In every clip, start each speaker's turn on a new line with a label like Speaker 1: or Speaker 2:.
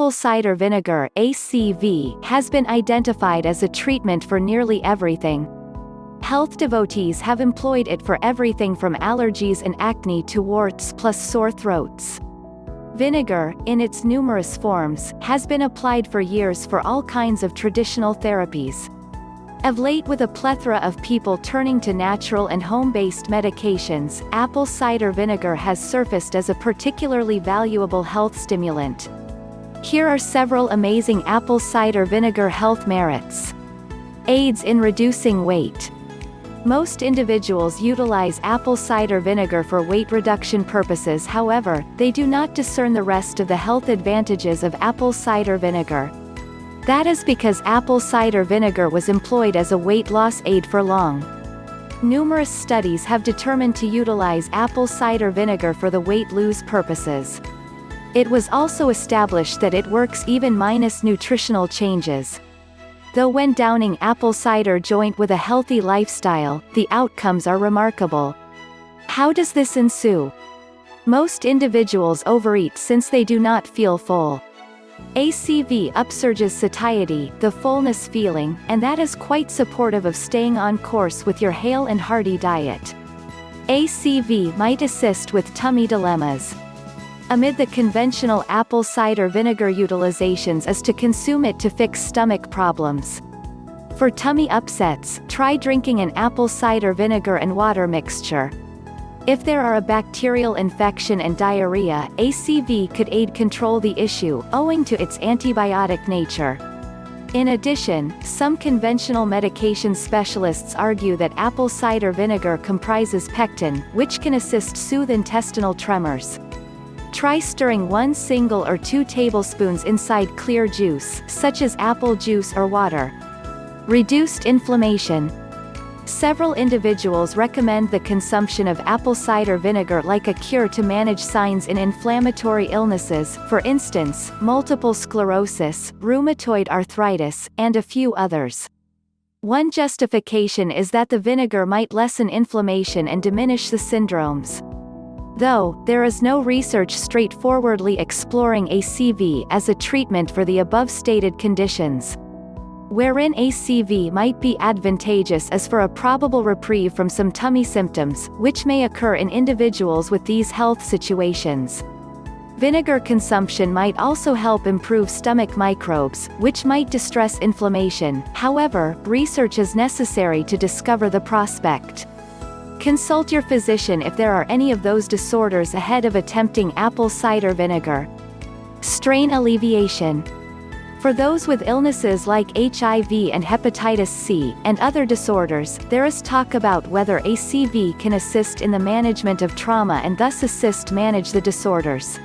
Speaker 1: apple cider vinegar (ACV) has been identified as a treatment for nearly everything. Health devotees have employed it for everything from allergies and acne to warts plus sore throats. Vinegar, in its numerous forms, has been applied for years for all kinds of traditional therapies. Of late, with a plethora of people turning to natural and home-based medications, apple cider vinegar has surfaced as a particularly valuable health stimulant. Here are several amazing apple cider vinegar health merits. Aids in reducing weight. Most individuals utilize apple cider vinegar for weight reduction purposes. However, they do not discern the rest of the health advantages of apple cider vinegar. That is because apple cider vinegar was employed as a weight loss aid for long. Numerous studies have determined to utilize apple cider vinegar for the weight loss purposes. It was also established that it works even minus nutritional changes. Though when downing apple cider joint with a healthy lifestyle, the outcomes are remarkable. How does this ensue? Most individuals overeat since they do not feel full. ACV upsurges satiety, the fullness feeling, and that is quite supportive of staying on course with your hale and hearty diet. ACV might assist with tummy dilemmas. Amid the conventional apple cider vinegar utilizations is to consume it to fix stomach problems. For tummy upsets, try drinking an apple cider vinegar and water mixture. If there are a bacterial infection and diarrhea, ACV could aid control the issue, owing to its antibiotic nature. In addition, some conventional medication specialists argue that apple cider vinegar comprises pectin, which can assist soothe intestinal tremors. Try stirring 1 single or 2 tablespoons inside clear juice, such as apple juice or water. Reduced inflammation. Several individuals recommend the consumption of apple cider vinegar like a cure to manage signs in inflammatory illnesses, for instance, multiple sclerosis, rheumatoid arthritis, and a few others. One justification is that the vinegar might lessen inflammation and diminish the syndromes. Though, there is no research straightforwardly exploring ACV as a treatment for the above-stated conditions. Wherein ACV might be advantageous is for a probable reprieve from some tummy symptoms, which may occur in individuals with these health situations. Vinegar consumption might also help improve stomach microbes, which might distress inflammation. However, research is necessary to discover the prospect. Consult your physician if there are any of those disorders ahead of attempting apple cider vinegar. Strain alleviation. For those with illnesses like HIV and hepatitis C, and other disorders, there is talk about whether ACV can assist in the management of trauma and thus assist manage the disorders.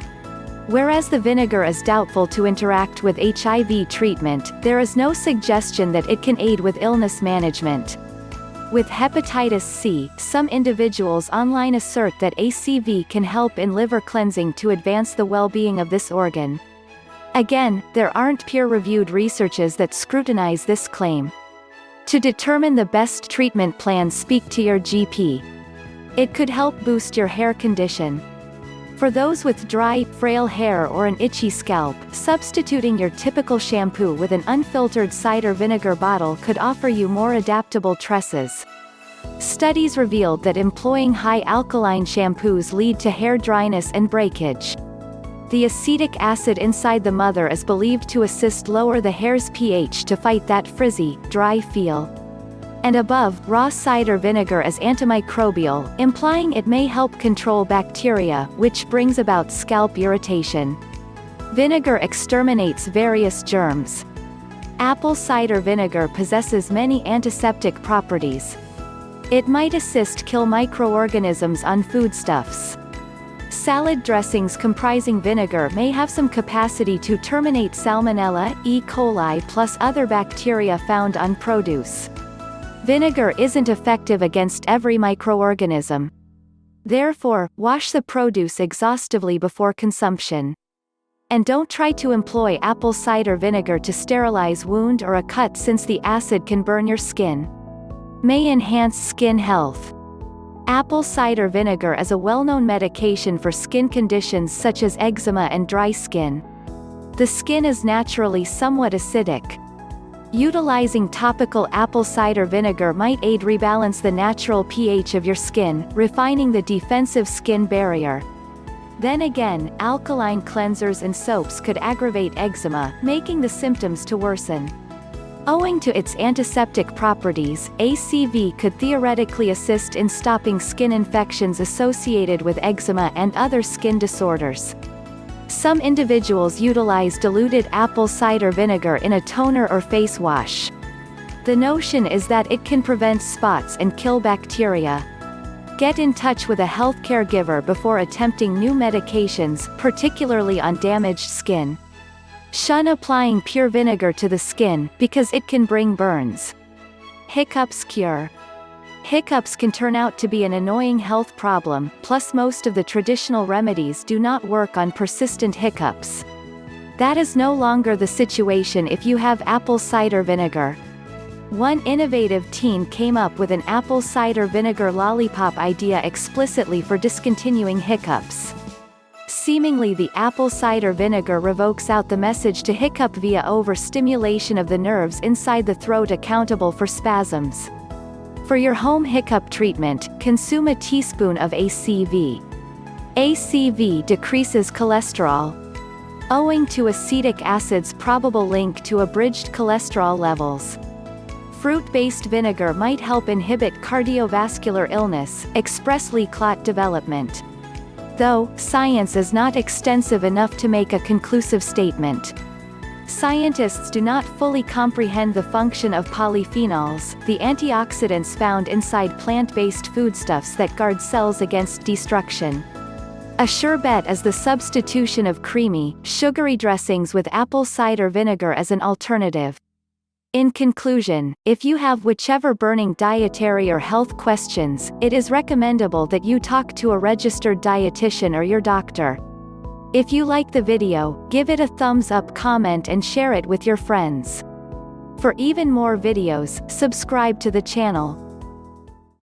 Speaker 1: Whereas the vinegar is doubtful to interact with HIV treatment, there is no suggestion that it can aid with illness management. With hepatitis C, some individuals online assert that ACV can help in liver cleansing to advance the well-being of this organ. Again, there aren't peer-reviewed researches that scrutinize this claim. To determine the best treatment plan, speak to your GP. It could help boost your hair condition. For those with dry, frail hair or an itchy scalp, substituting your typical shampoo with an unfiltered cider vinegar bottle could offer you more adaptable tresses. Studies revealed that employing high alkaline shampoos lead to hair dryness and breakage. The acetic acid inside the mother is believed to assist lower the hair's pH to fight that frizzy, dry feel. And above, raw cider vinegar is antimicrobial, implying it may help control bacteria, which brings about scalp irritation. Vinegar exterminates various germs. Apple cider vinegar possesses many antiseptic properties. It might assist kill microorganisms on foodstuffs. Salad dressings comprising vinegar may have some capacity to terminate Salmonella, E. coli plus other bacteria found on produce. Vinegar isn't effective against every microorganism. Therefore, wash the produce exhaustively before consumption. And don't try to employ apple cider vinegar to sterilize wound or a cut, since the acid can burn your skin. May enhance skin health. Apple cider vinegar is a well-known medication for skin conditions such as eczema and dry skin. The skin is naturally somewhat acidic. Utilizing topical apple cider vinegar might aid rebalance the natural pH of your skin, refining the defensive skin barrier. Then again, alkaline cleansers and soaps could aggravate eczema, making the symptoms to worsen. Owing to its antiseptic properties, ACV could theoretically assist in stopping skin infections associated with eczema and other skin disorders. Some individuals utilize diluted apple cider vinegar in a toner or face wash. The notion is that it can prevent spots and kill bacteria. Get in touch with a healthcare giver before attempting new medications, particularly on damaged skin. Shun applying pure vinegar to the skin, because it can bring burns. Hiccups cure. Hiccups can turn out to be an annoying health problem, plus most of the traditional remedies do not work on persistent hiccups. That is no longer the situation if you have apple cider vinegar. One innovative teen came up with an apple cider vinegar lollipop idea explicitly for discontinuing hiccups. Seemingly the apple cider vinegar revokes out the message to hiccup via overstimulation of the nerves inside the throat accountable for spasms. For your home hiccup treatment, consume a teaspoon of ACV. ACV decreases cholesterol. Owing to acetic acid's probable link to abridged cholesterol levels, fruit-based vinegar might help inhibit cardiovascular illness, expressly clot development. Though, science is not extensive enough to make a conclusive statement. Scientists do not fully comprehend the function of polyphenols, the antioxidants found inside plant-based foodstuffs that guard cells against destruction. A sure bet is the substitution of creamy, sugary dressings with apple cider vinegar as an alternative. In conclusion, if you have whichever burning dietary or health questions, it is recommendable that you talk to a registered dietitian or your doctor. If you like the video, give it a thumbs up, comment and share it with your friends. For even more videos, subscribe to the channel.